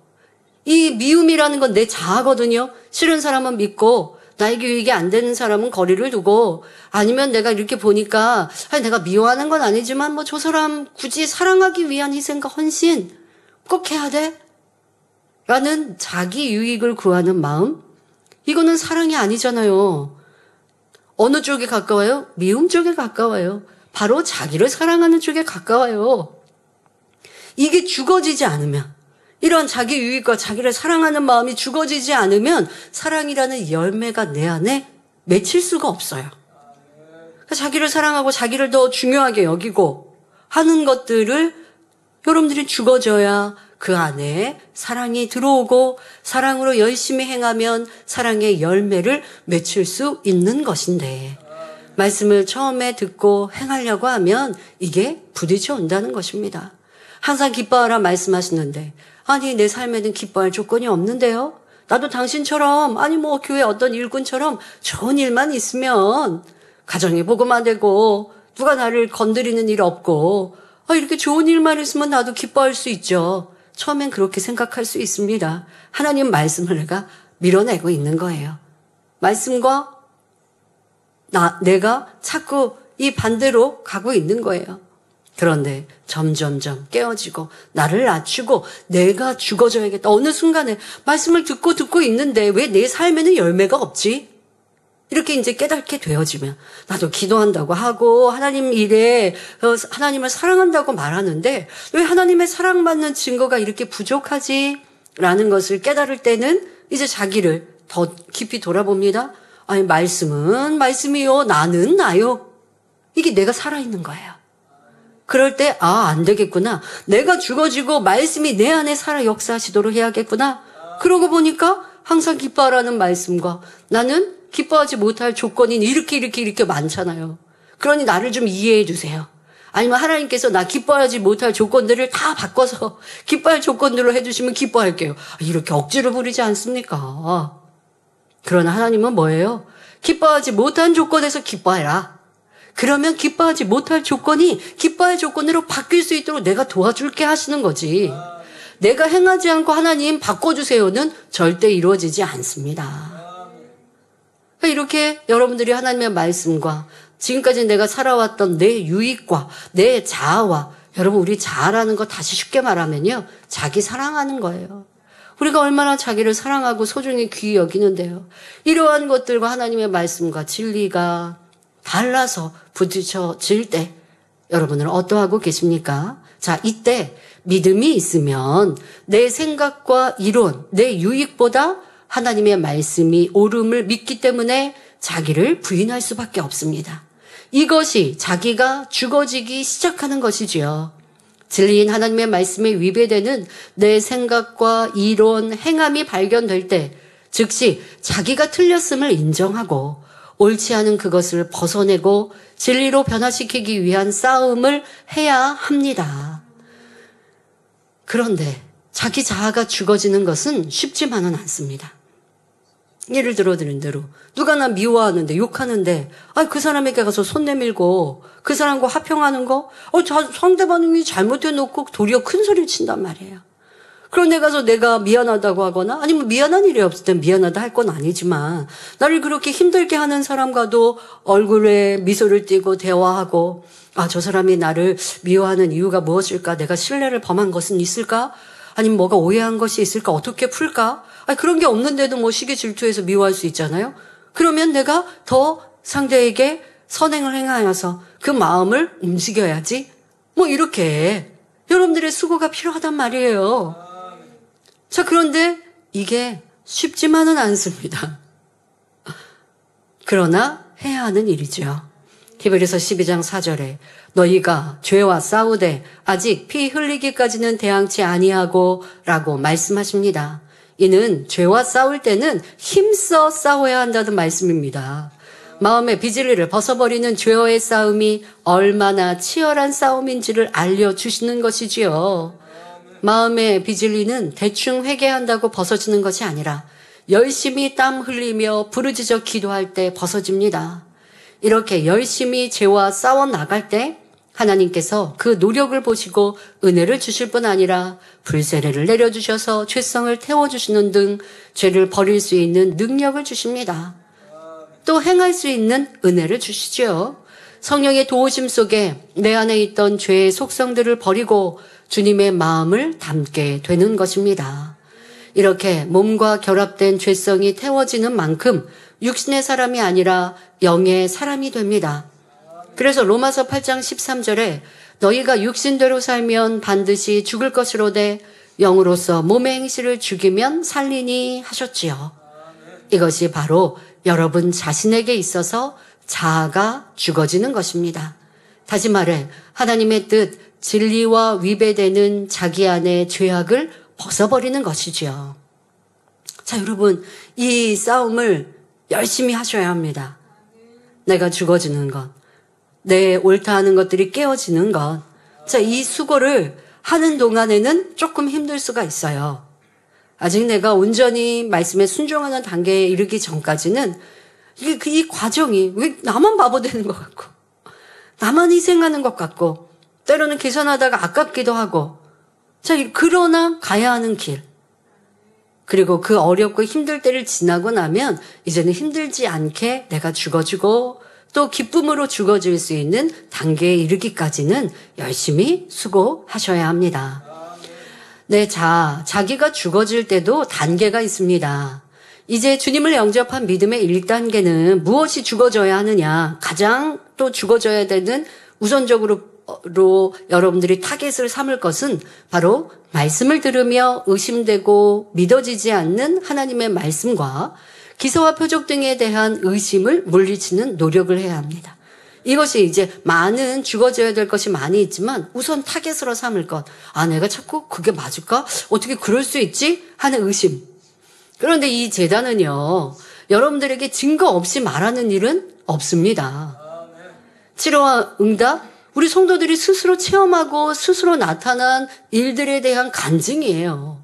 이 미움이라는 건 내 자아거든요. 싫은 사람은 믿고 나에게 유익이 안 되는 사람은 거리를 두고 아니면 내가 이렇게 보니까 내가 미워하는 건 아니지만 저 사람 굳이 사랑하기 위한 희생과 헌신 꼭 해야 돼? 라는 자기 유익을 구하는 마음? 이거는 사랑이 아니잖아요. 어느 쪽에 가까워요? 미움 쪽에 가까워요. 바로 자기를 사랑하는 쪽에 가까워요. 이게 죽어지지 않으면, 이런 자기 유익과 자기를 사랑하는 마음이 죽어지지 않으면 사랑이라는 열매가 내 안에 맺힐 수가 없어요. 그러니까 자기를 사랑하고 자기를 더 중요하게 여기고 하는 것들을 여러분들이 죽어져야 그 안에 사랑이 들어오고 사랑으로 열심히 행하면 사랑의 열매를 맺힐 수 있는 것인데 말씀을 처음에 듣고 행하려고 하면 이게 부딪혀 온다는 것입니다. 항상 기뻐하라 말씀하시는데, 아니, 내 삶에는 기뻐할 조건이 없는데요? 나도 당신처럼, 아니, 뭐, 교회 어떤 일꾼처럼 좋은 일만 있으면, 가정이 복음화 되고, 누가 나를 건드리는 일 없고, 이렇게 좋은 일만 있으면 나도 기뻐할 수 있죠. 처음엔 그렇게 생각할 수 있습니다. 하나님 말씀을 내가 밀어내고 있는 거예요. 말씀과 내가 자꾸 이 반대로 가고 있는 거예요. 그런데 점점점 깨어지고 나를 낮추고 내가 죽어져야겠다. 어느 순간에 말씀을 듣고 있는데 왜 내 삶에는 열매가 없지? 이렇게 이제 깨닫게 되어지면 나도 기도한다고 하고 하나님 일에 하나님을 사랑한다고 말하는데 왜 하나님의 사랑받는 증거가 이렇게 부족하지? 라는 것을 깨달을 때는 이제 자기를 더 깊이 돌아봅니다. 아니, 말씀은 말씀이요, 나는 나요. 이게 내가 살아있는 거예요. 그럴 때 안 되겠구나. 내가 죽어지고 말씀이 내 안에 살아 역사하시도록 해야겠구나. 그러고 보니까 항상 기뻐하라는 말씀과 나는 기뻐하지 못할 조건이 이렇게 많잖아요. 그러니 나를 좀 이해해 주세요. 아니면 하나님께서 나 기뻐하지 못할 조건들을 다 바꿔서 기뻐할 조건들로 해주시면 기뻐할게요. 이렇게 억지로 부리지 않습니까? 그러나 하나님은 뭐예요? 기뻐하지 못한 조건에서 기뻐해라. 그러면 기뻐하지 못할 조건이 기뻐할 조건으로 바뀔 수 있도록 내가 도와줄게 하시는 거지. 내가 행하지 않고 하나님 바꿔주세요는 절대 이루어지지 않습니다. 이렇게 여러분들이 하나님의 말씀과 지금까지 내가 살아왔던 내 유익과 내 자아와 여러분 우리 자아라는 거 다시 쉽게 말하면요. 자기 사랑하는 거예요. 우리가 얼마나 자기를 사랑하고 소중히 귀히 여기는데요. 이러한 것들과 하나님의 말씀과 진리가 달라서 부딪혀질 때 여러분은 어떠하고 계십니까? 자, 이때 믿음이 있으면 내 생각과 이론, 내 유익보다 하나님의 말씀이 옳음을 믿기 때문에 자기를 부인할 수밖에 없습니다. 이것이 자기가 죽어지기 시작하는 것이지요. 진리인 하나님의 말씀에 위배되는 내 생각과 이론, 행함이 발견될 때 즉시 자기가 틀렸음을 인정하고 옳지 않은 그것을 벗어내고 진리로 변화시키기 위한 싸움을 해야 합니다. 그런데 자기 자아가 죽어지는 것은 쉽지만은 않습니다. 예를 들어 드린 대로 누가 나 미워하는데 욕하는데 그 사람에게 가서 손 내밀고 그 사람과 화평하는 거 상대방이 잘못해놓고 도리어 큰 소리를 친단 말이에요. 그런데 가서 내가 미안하다고 하거나 아니면 미안한 일이 없을 땐 미안하다 할 건 아니지만 나를 그렇게 힘들게 하는 사람과도 얼굴에 미소를 띠고 대화하고 저 사람이 나를 미워하는 이유가 무엇일까? 내가 신뢰를 범한 것은 있을까? 아니면 뭐가 오해한 것이 있을까? 어떻게 풀까? 그런 게 없는데도 뭐 시기 질투해서 미워할 수 있잖아요. 그러면 내가 더 상대에게 선행을 행하여서 그 마음을 움직여야지. 뭐 이렇게 여러분들의 수고가 필요하단 말이에요. 자, 그런데 이게 쉽지만은 않습니다. 그러나 해야 하는 일이죠. 히브리서 12장 4절에 너희가 죄와 싸우되 아직 피 흘리기까지는 대항치 아니하고 라고 말씀하십니다. 이는 죄와 싸울 때는 힘써 싸워야 한다는 말씀입니다. 마음의 비질리를 벗어버리는 죄와의 싸움이 얼마나 치열한 싸움인지를 알려주시는 것이지요. 마음의 비질리는 대충 회개한다고 벗어지는 것이 아니라 열심히 땀 흘리며 부르짖어 기도할 때 벗어집니다. 이렇게 열심히 죄와 싸워 나갈 때 하나님께서 그 노력을 보시고 은혜를 주실 뿐 아니라 불세례를 내려주셔서 죄성을 태워주시는 등 죄를 버릴 수 있는 능력을 주십니다. 또 행할 수 있는 은혜를 주시죠. 성령의 도우심 속에 내 안에 있던 죄의 속성들을 버리고 주님의 마음을 담게 되는 것입니다. 이렇게 몸과 결합된 죄성이 태워지는 만큼 육신의 사람이 아니라 영의 사람이 됩니다. 그래서 로마서 8장 13절에 너희가 육신대로 살면 반드시 죽을 것이로되 영으로서 몸의 행실을 죽이면 살리니 하셨지요. 이것이 바로 여러분 자신에게 있어서 자아가 죽어지는 것입니다. 다시 말해 하나님의 뜻, 진리와 위배되는 자기 안의 죄악을 벗어버리는 것이지요. 자, 여러분, 이 싸움을 열심히 하셔야 합니다. 내가 죽어지는 것, 내 옳다 하는 것들이 깨어지는 것. 자, 이 수고를 하는 동안에는 조금 힘들 수가 있어요. 아직 내가 온전히 말씀에 순종하는 단계에 이르기 전까지는 이 과정이 왜 나만 바보 되는 것 같고, 나만 희생하는 것 같고, 때로는 계산하다가 아깝기도 하고, 자, 그러나 가야 하는 길. 그리고 그 어렵고 힘들 때를 지나고 나면 이제는 힘들지 않게 내가 죽어지고 또 기쁨으로 죽어질 수 있는 단계에 이르기까지는 열심히 수고하셔야 합니다. 네, 자기가 죽어질 때도 단계가 있습니다. 이제 주님을 영접한 믿음의 1단계는 무엇이 죽어져야 하느냐, 가장 또 죽어져야 되는 우선적으로 여러분들이 타겟을 삼을 것은 바로 말씀을 들으며 의심되고 믿어지지 않는 하나님의 말씀과 기사와 표적 등에 대한 의심을 물리치는 노력을 해야 합니다. 이것이 이제 많은 죽어져야 될 것이 많이 있지만 우선 타겟으로 삼을 것. 아, 내가 자꾸 그게 맞을까? 어떻게 그럴 수 있지? 하는 의심. 그런데 이 제단은요, 여러분들에게 증거 없이 말하는 일은 없습니다. 치료와 응답, 우리 성도들이 스스로 체험하고 스스로 나타난 일들에 대한 간증이에요.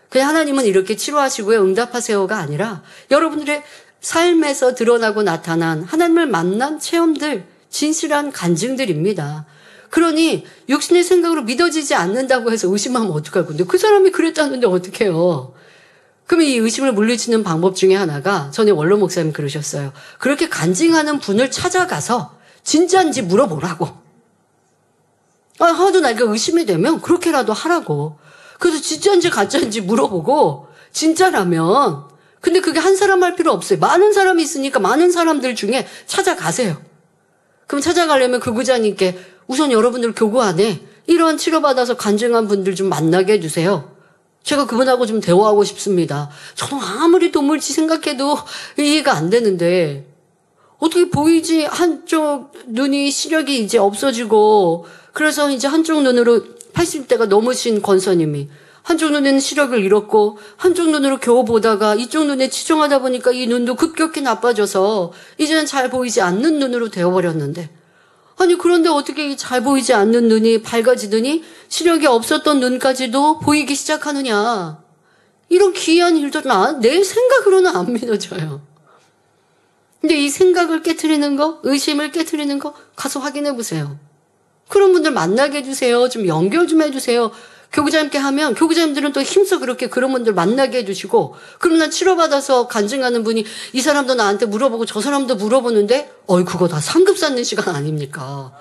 그냥 하나님은 이렇게 치료하시고요, 응답하세요가 아니라 여러분들의 삶에서 드러나고 나타난 하나님을 만난 체험들, 진실한 간증들입니다. 그러니 육신의 생각으로 믿어지지 않는다고 해서 의심하면 어떡할 건데, 그 사람이 그랬다는데 어떡해요. 그럼 이 의심을 물리치는 방법 중에 하나가, 전에 원로 목사님 그러셨어요. 그렇게 간증하는 분을 찾아가서 진짜인지 물어보라고. 하도 내가 의심이 되면 그렇게라도 하라고. 그래서 진짜인지 가짜인지 물어보고, 진짜라면, 근데 그게 한 사람 할 필요 없어요. 많은 사람이 있으니까 많은 사람들 중에 찾아가세요. 그럼 찾아가려면 그 구자님께 우선 여러분들 교구 안에 이러한 치료받아서 간증한 분들 좀 만나게 해주세요. 제가 그분하고 좀 대화하고 싶습니다. 저는 아무리 도물지 생각해도 이해가 안 되는데, 어떻게 보이지? 한쪽 눈이 시력이 이제 없어지고, 그래서 이제 한쪽 눈으로 80대가 넘으신 권사님이 한쪽 눈에는 시력을 잃었고 한쪽 눈으로 겨우 보다가 이쪽 눈에 치중하다 보니까 이 눈도 급격히 나빠져서 이제는 잘 보이지 않는 눈으로 되어버렸는데, 아니 그런데 어떻게 잘 보이지 않는 눈이 밝아지더니 시력이 없었던 눈까지도 보이기 시작하느냐. 이런 기이한 일도 내 생각으로는 안 믿어져요. 근데 이 생각을 깨트리는 거, 의심을 깨트리는 거 가서 확인해 보세요. 그런 분들 만나게 해주세요. 좀 연결 좀 해주세요. 교구자님께 하면 교구자님들은 또 힘써 그렇게 그런 분들 만나게 해주시고, 그러면 치료받아서 간증하는 분이 이 사람도 나한테 물어보고 저 사람도 물어보는데 그거 다 상급 쌓는 시간 아닙니까?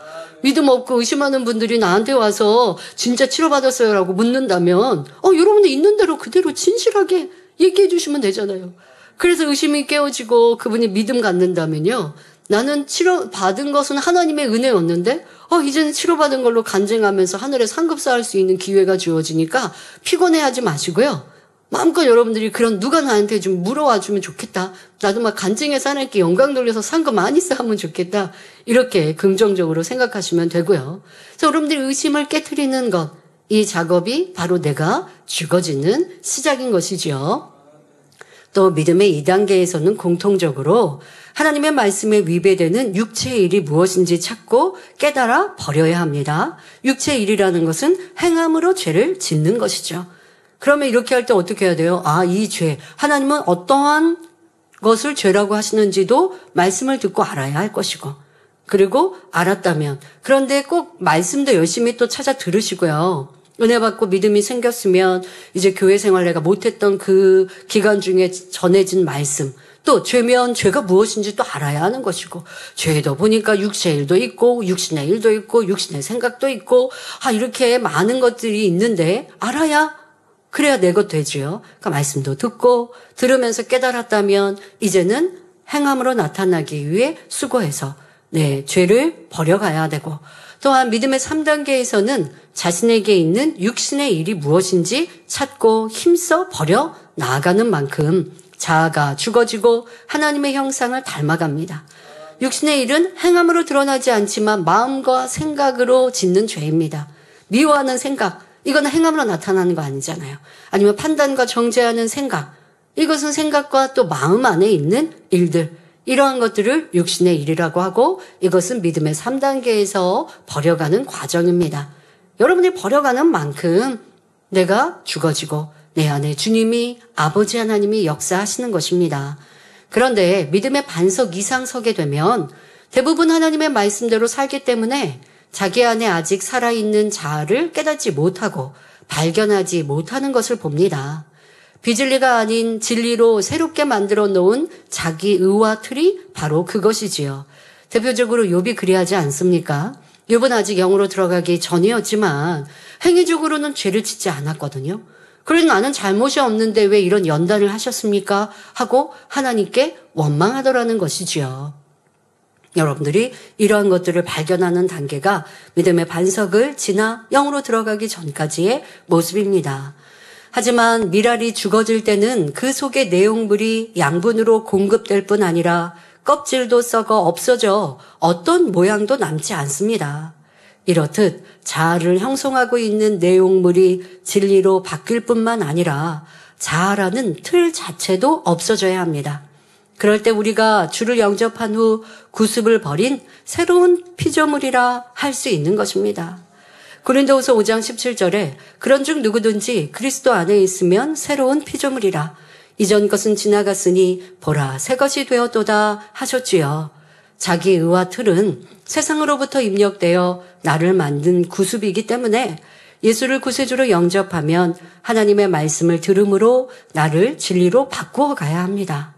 믿음 없고 의심하는 분들이 나한테 와서 진짜 치료받았어요라고 묻는다면 여러분들 있는 대로 그대로 진실하게 얘기해 주시면 되잖아요. 그래서 의심이 깨어지고 그분이 믿음 갖는다면요, 나는 치료받은 것은 하나님의 은혜였는데 이제는 치료받은 걸로 간증하면서 하늘에 상급 쌓을 수 있는 기회가 주어지니까 피곤해하지 마시고요, 마음껏 여러분들이 그런 누가 나한테 좀 물어와 주면 좋겠다, 나도 막 간증해서 하나님께 영광 돌려서 상급 많이 쌓으면 좋겠다, 이렇게 긍정적으로 생각하시면 되고요. 그래서 여러분들이 의심을 깨트리는 것, 이 작업이 바로 내가 죽어지는 시작인 것이지요. 또 믿음의 2단계에서는 공통적으로 하나님의 말씀에 위배되는 육체의 일이 무엇인지 찾고 깨달아 버려야 합니다. 육체의 일이라는 것은 행함으로 죄를 짓는 것이죠. 그러면 이렇게 할 때 어떻게 해야 돼요? 이 죄, 하나님은 어떠한 것을 죄라고 하시는지도 말씀을 듣고 알아야 할 것이고, 그리고 알았다면, 그런데 꼭 말씀도 열심히 또 찾아 들으시고요. 은혜 받고 믿음이 생겼으면 이제 교회 생활 내가 못했던 그 기간 중에 전해진 말씀, 또 죄면 죄가 무엇인지 또 알아야 하는 것이고, 죄도 보니까 육체의 일도 있고 육신의 일도 있고 육신의 생각도 있고 이렇게 많은 것들이 있는데 알아야 그래야 내 것 되지요. 그러니까 말씀도 듣고 들으면서 깨달았다면 이제는 행함으로 나타나기 위해 수고해서 죄를 버려가야 되고, 또한 믿음의 3단계에서는 자신에게 있는 육신의 일이 무엇인지 찾고 힘써 버려 나아가는 만큼 자아가 죽어지고 하나님의 형상을 닮아갑니다. 육신의 일은 행함으로 드러나지 않지만 마음과 생각으로 짓는 죄입니다. 미워하는 생각, 이건 행함으로 나타나는 거 아니잖아요. 아니면 판단과 정죄하는 생각, 이것은 생각과 또 마음 안에 있는 일들, 이러한 것들을 육신의 일이라고 하고, 이것은 믿음의 3단계에서 버려가는 과정입니다. 여러분이 버려가는 만큼 내가 죽어지고 내 안에 주님이 아버지 하나님이 역사하시는 것입니다. 그런데 믿음의 반석 이상 서게 되면 대부분 하나님의 말씀대로 살기 때문에 자기 안에 아직 살아있는 자아를 깨닫지 못하고 발견하지 못하는 것을 봅니다. 비진리가 아닌 진리로 새롭게 만들어 놓은 자기 의와 틀이 바로 그것이지요. 대표적으로 욥이 그리하지 않습니까? 욥은 아직 영으로 들어가기 전이었지만 행위적으로는 죄를 짓지 않았거든요. 그래도 나는 잘못이 없는데 왜 이런 연단을 하셨습니까? 하고 하나님께 원망하더라는 것이지요. 여러분들이 이러한 것들을 발견하는 단계가 믿음의 반석을 지나 영으로 들어가기 전까지의 모습입니다. 하지만 미랄이 죽어질 때는 그 속의 내용물이 양분으로 공급될 뿐 아니라 껍질도 썩어 없어져 어떤 모양도 남지 않습니다. 이렇듯 자아를 형성하고 있는 내용물이 진리로 바뀔 뿐만 아니라 자아라는 틀 자체도 없어져야 합니다. 그럴 때 우리가 주를 영접한 후 구습을 버린 새로운 피조물이라 할 수 있는 것입니다. 고린도후서 5장 17절에 그런즉 누구든지 그리스도 안에 있으면 새로운 피조물이라 이전 것은 지나갔으니 보라 새 것이 되었도다 하셨지요. 자기 의와 틀은 세상으로부터 입력되어 나를 만든 구습이기 때문에 예수를 구세주로 영접하면 하나님의 말씀을 들음으로 나를 진리로 바꾸어 가야 합니다.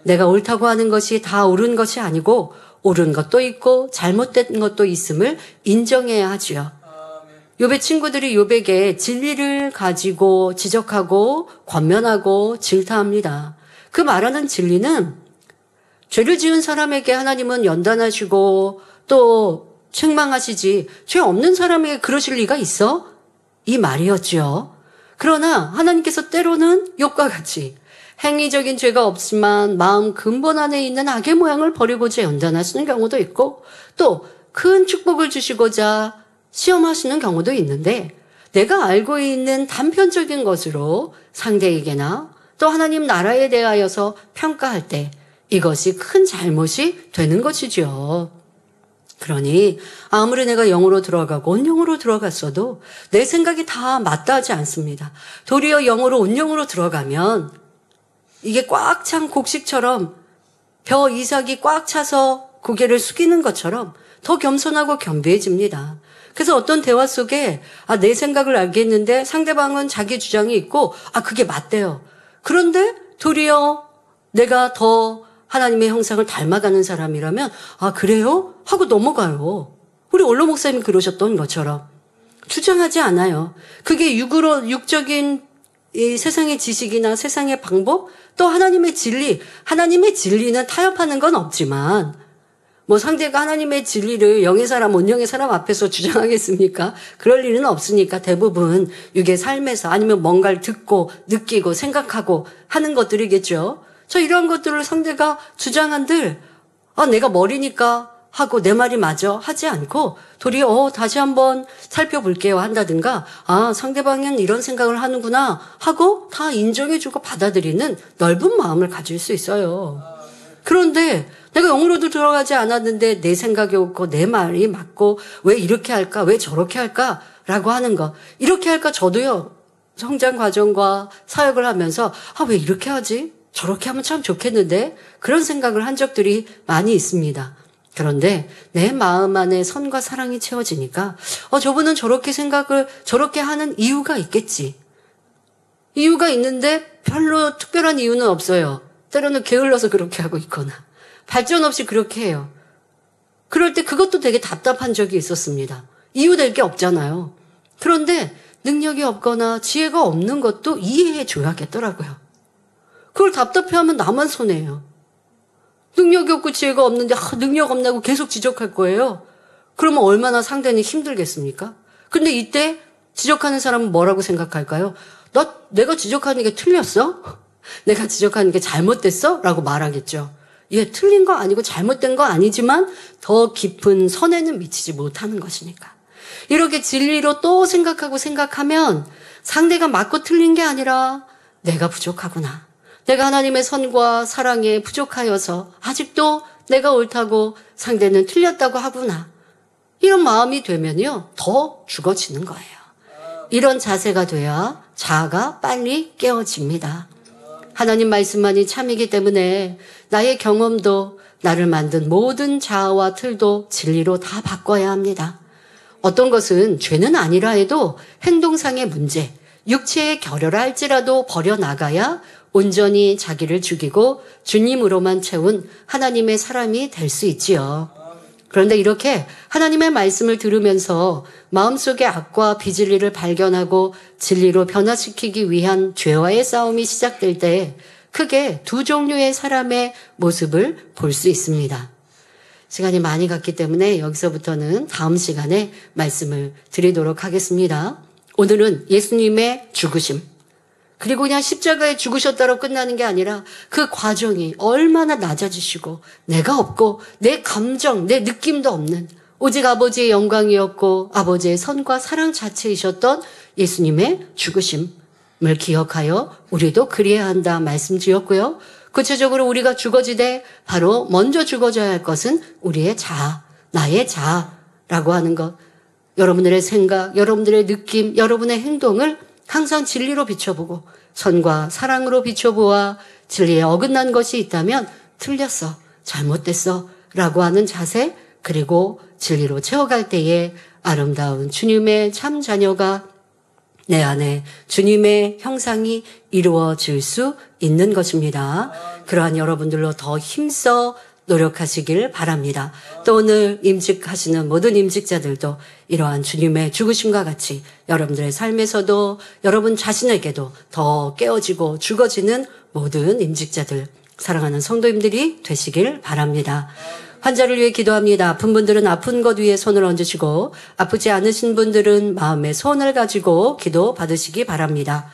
내가 옳다고 하는 것이 다 옳은 것이 아니고 옳은 것도 있고 잘못된 것도 있음을 인정해야 하지요. 욥의 친구들이 욥에게 진리를 가지고 지적하고 권면하고 질타합니다. 그 말하는 진리는 죄를 지은 사람에게 하나님은 연단하시고 또 책망하시지 죄 없는 사람에게 그러실 리가 있어? 이 말이었지요. 그러나 하나님께서 때로는 욥과 같이 행위적인 죄가 없지만 마음 근본 안에 있는 악의 모양을 버리고자 연단하시는 경우도 있고 또 큰 축복을 주시고자 시험하시는 경우도 있는데 내가 알고 있는 단편적인 것으로 상대에게나 또 하나님 나라에 대하여서 평가할 때 이것이 큰 잘못이 되는 것이죠. 그러니 아무리 내가 영으로 들어가고 온영으로 들어갔어도 내 생각이 다 마땅하지 않습니다. 도리어 영으로 온영으로 들어가면 이게 꽉 찬 곡식처럼 벼 이삭이 꽉 차서 고개를 숙이는 것처럼 더 겸손하고 겸비해집니다. 그래서 어떤 대화 속에 내 생각을 알겠는데 상대방은 자기 주장이 있고 그게 맞대요. 그런데 도리어 내가 더 하나님의 형상을 닮아가는 사람이라면 그래요? 하고 넘어가요. 우리 원로 목사님이 그러셨던 것처럼 주장하지 않아요. 그게 육적인 이 세상의 지식이나 세상의 방법 또 하나님의 진리는 타협하는 건 없지만 상대가 하나님의 진리를 영의 사람, 온영의 사람 앞에서 주장하겠습니까? 그럴 일은 없으니까 대부분 육의 삶에서 아니면 뭔가를 듣고 느끼고 생각하고 하는 것들이겠죠. 이런 것들을 상대가 주장한들 내가 머리니까 하고 내 말이 맞아 하지 않고 도리어 다시 한번 살펴볼게요 한다든가 상대방은 이런 생각을 하는구나 하고 다 인정해주고 받아들이는 넓은 마음을 가질 수 있어요. 그런데 내가 영으로도 들어가지 않았는데 내 생각이 옳고 내 말이 맞고 왜 이렇게 할까 왜 저렇게 할까라고 하는 거 이렇게 할까 저도요 성장 과정과 사역을 하면서 왜 이렇게 하지 저렇게 하면 참 좋겠는데 그런 생각을 한 적들이 많이 있습니다. 그런데 내 마음 안에 선과 사랑이 채워지니까 저분은 저렇게 생각을 저렇게 하는 이유가 있겠지. 이유가 있는데 별로 특별한 이유는 없어요. 때로는 게을러서 그렇게 하고 있거나 발전 없이 그렇게 해요. 그럴 때 그것도 되게 답답한 적이 있었습니다. 이유 될 게 없잖아요. 그런데 능력이 없거나 지혜가 없는 것도 이해해 줘야겠더라고요. 그걸 답답해하면 나만 손해예요. 능력이 없고 지혜가 없는데 능력 없나고 계속 지적할 거예요. 그러면 얼마나 상대는 힘들겠습니까? 근데 이때 지적하는 사람은 뭐라고 생각할까요? 내가 지적하는 게 틀렸어? 내가 지적하는 게 잘못됐어? 라고 말하겠죠. 틀린 거 아니고 잘못된 거 아니지만 더 깊은 선에는 미치지 못하는 것이니까. 이렇게 진리로 또 생각하면 상대가 맞고 틀린 게 아니라 내가 부족하구나. 내가 하나님의 선과 사랑에 부족하여서 아직도 내가 옳다고 상대는 틀렸다고 하구나. 이런 마음이 되면요, 더 죽어지는 거예요. 이런 자세가 돼야 자아가 빨리 깨어집니다. 하나님 말씀만이 참이기 때문에 나의 경험도 나를 만든 모든 자아와 틀도 진리로 다 바꿔야 합니다. 어떤 것은 죄는 아니라 해도 행동상의 문제, 육체의 결여라 할지라도 버려나가야 온전히 자기를 죽이고 주님으로만 채운 하나님의 사람이 될 수 있지요. 그런데 이렇게 하나님의 말씀을 들으면서 마음속의 악과 비진리를 발견하고 진리로 변화시키기 위한 죄와의 싸움이 시작될 때 크게 두 종류의 사람의 모습을 볼 수 있습니다. 시간이 많이 갔기 때문에 여기서부터는 다음 시간에 말씀을 드리도록 하겠습니다. 오늘은 예수님의 죽으심, 그리고 그냥 십자가에 죽으셨다로 끝나는 게 아니라 그 과정이 얼마나 낮아지시고 내가 없고 내 감정, 내 느낌도 없는 오직 아버지의 영광이었고 아버지의 선과 사랑 자체이셨던 예수님의 죽으심을 기억하여 우리도 그리해야 한다 말씀드렸고요. 구체적으로 우리가 죽어지되 바로 먼저 죽어져야 할 것은 우리의 자아, 나의 자아라고 하는 것. 여러분들의 생각, 여러분들의 느낌, 여러분의 행동을 항상 진리로 비춰보고 선과 사랑으로 비춰보아 진리에 어긋난 것이 있다면 틀렸어, 잘못됐어 라고 하는 자세, 그리고 진리로 채워갈 때에 아름다운 주님의 참 자녀가 내 안에 주님의 형상이 이루어질 수 있는 것입니다. 그러한 여러분들로 더 힘써 노력하시길 바랍니다. 또 오늘 임직하시는 모든 임직자들도 이러한 주님의 죽으심과 같이 여러분들의 삶에서도 여러분 자신에게도 더 깨어지고 죽어지는 모든 임직자들, 사랑하는 성도님들이 되시길 바랍니다. 환자를 위해 기도합니다. 아픈 분들은 아픈 것 위에 손을 얹으시고 아프지 않으신 분들은 마음의 소원을 가지고 기도 받으시기 바랍니다.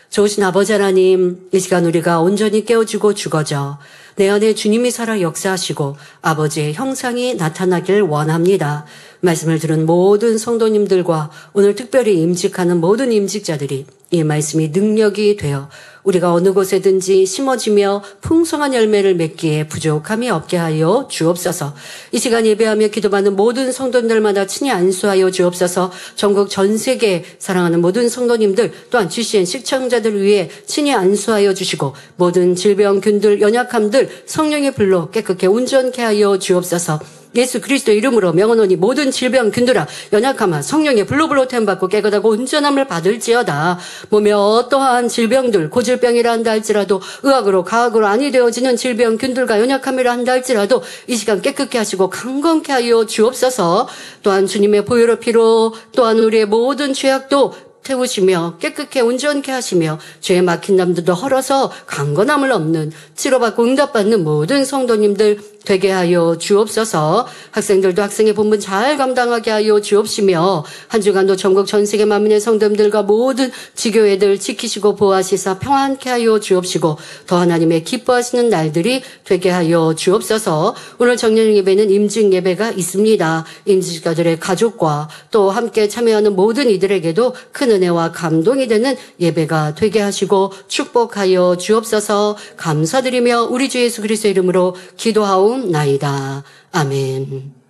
좋으신 아버지 하나님, 이 시간 우리가 온전히 깨어지고 죽어져 내 안에 주님이 살아 역사하시고 아버지의 형상이 나타나길 원합니다. 말씀을 들은 모든 성도님들과 오늘 특별히 임직하는 모든 임직자들이 이 말씀이 능력이 되어 우리가 어느 곳에든지 심어지며 풍성한 열매를 맺기에 부족함이 없게 하여 주옵소서. 이 시간 예배하며 기도받는 모든 성도님들마다 친히 안수하여 주옵소서. 전국 전 세계 사랑하는 모든 성도님들 또한 GCN 시청자들 위해 친히 안수하여 주시고 모든 질병, 균들, 연약함들 성령의 불로 깨끗게 온전케 하여 주옵소서. 예수 그리스도 이름으로 명하노니 모든 질병 균들아 연약함아 성령의 불로 템받고 깨끗하고 온전함을 받을지어다. 몸에 어떠한 질병들 고질병이라 한다 할지라도 의학으로 과학으로 아니 되어지는 질병 균들과 연약함이라 한다 할지라도 이 시간 깨끗게 하시고 강건케 하여 주옵소서. 또한 주님의 보혈의 피로 또한 우리의 모든 죄악도 태우시며 깨끗게 온전케 하시며 죄에 막힌 남들도 헐어서 강건함을 얻는 치료받고 응답받는 모든 성도님들 되게 하여 주옵소서. 학생들도 학생의 본분 잘 감당하게 하여 주옵시며 한 주간도 전국 전 세계 만민의 성도님들과 모든 지교회들 지키시고 보호하시사 평안케 하여 주옵시고 더 하나님의 기뻐하시는 날들이 되게 하여 주옵소서. 오늘 정년 예배는 임직 예배가 있습니다. 임직자들의 가족과 또 함께 참여하는 모든 이들에게도 큰 은혜와 감동이 되는 예배가 되게 하시고 축복하여 주옵소서. 감사드리며 우리 주 예수 그리스도의 이름으로 기도하옵나이다. 아멘.